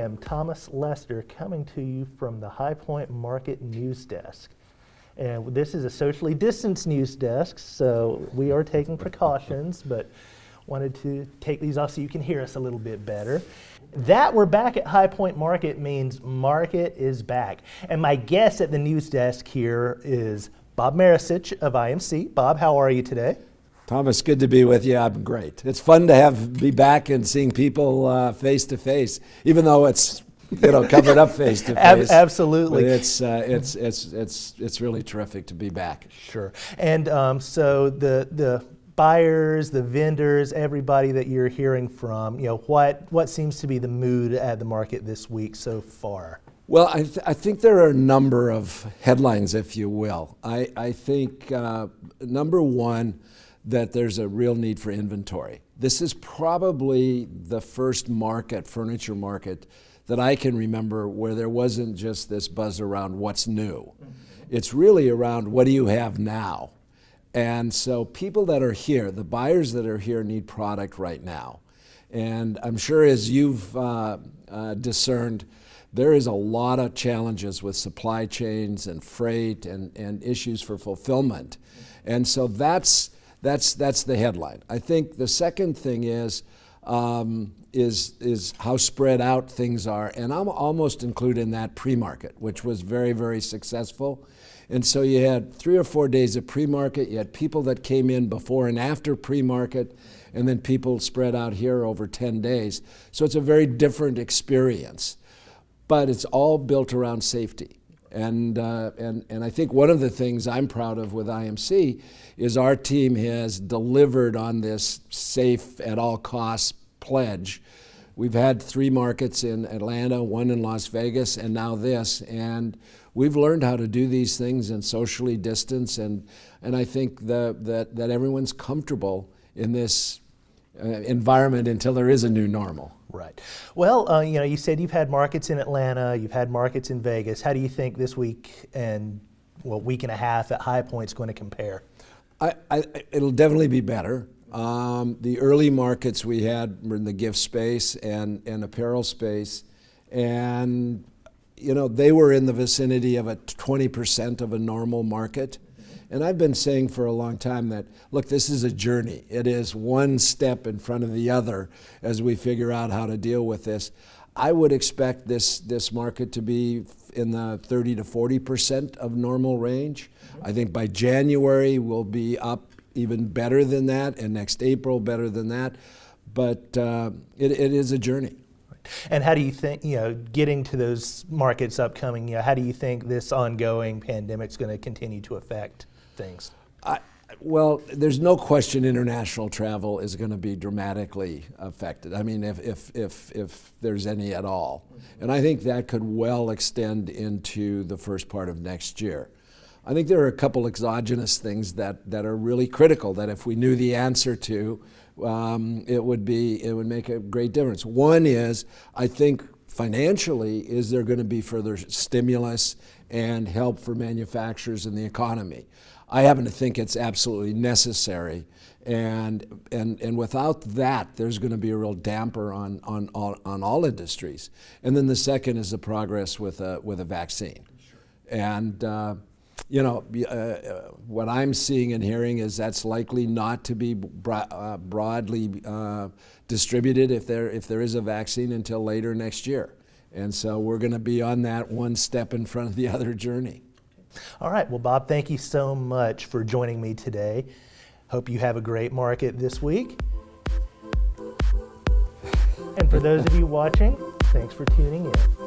am Thomas Lester, coming to you from the High Point Market News Desk. And this is a socially distanced news desk, so we are taking precautions, but wanted to take these off so you can hear us a little bit better. That we're back at High Point Market means market is back. And my guest at the news desk here is Bob Maricich of IMC. Bob, how are you today? Thomas, good to be with you. I'm great. It's fun to be back and seeing people face to face, even though it's covered up face to face. Absolutely. But it's really terrific to be back. Sure. And so the buyers, the vendors, everybody that you're hearing from, what seems to be the mood at the market this week so far? Well, I think there are a number of headlines, if you will. I think number one, that there's a real need for inventory. This is probably the first furniture market, that I can remember where there wasn't just this buzz around what's new. It's really around what do you have now? And so people that are here, the buyers that are here, need product right now. And I'm sure as you've discerned, there is a lot of challenges with supply chains and freight and issues for fulfillment. And so that's the headline. I think the second thing is how spread out things are, and I'm almost including that pre-market, which was very, very successful. And so you had 3 or 4 days of pre-market, you had people that came in before and after pre-market, and then people spread out here over 10 days. So it's a very different experience, but it's all built around safety. And I think one of the things I'm proud of with IMC is our team has delivered on this safe at all costs pledge. We've had 3 markets in Atlanta, 1 in Las Vegas, and now this. And we've learned how to do these things and socially distance. And I think that everyone's comfortable in this environment until there is a new normal. Right. Well, you said you've had markets in Atlanta, you've had markets in Vegas. How do you think this week and week and a half at High Point's going to compare? It'll definitely be better. The early markets we had were in the gift space and apparel space, and they were in the vicinity of a 20% of a normal market. And I've been saying for a long time that, look, this is a journey. It is one step in front of the other as we figure out how to deal with this. I would expect this market to be in the 30 to 40% of normal range. I think by January we'll be up even better than that, and next April better than that. But it is a journey. And how do you think, getting to those markets upcoming, how do you think this ongoing pandemic is going to continue to affect things? Well, there's no question international travel is going to be dramatically affected. I mean, if there's any at all. And I think that could well extend into the first part of next year. I think there are a couple exogenous things that are really critical, that if we knew the answer to, it would make a great difference. One is, I think financially, is there going to be further stimulus and help for manufacturers and the economy? I happen to think it's absolutely necessary, and without that, there's going to be a real damper on all industries. And then the second is the progress with a vaccine. And what I'm seeing and hearing is that's likely not to be broadly distributed if there is a vaccine until later next year. And so we're going to be on that one step in front of the other journey. All right. Well, Bob, thank you so much for joining me today. Hope you have a great market this week. And for those of you watching, thanks for tuning in.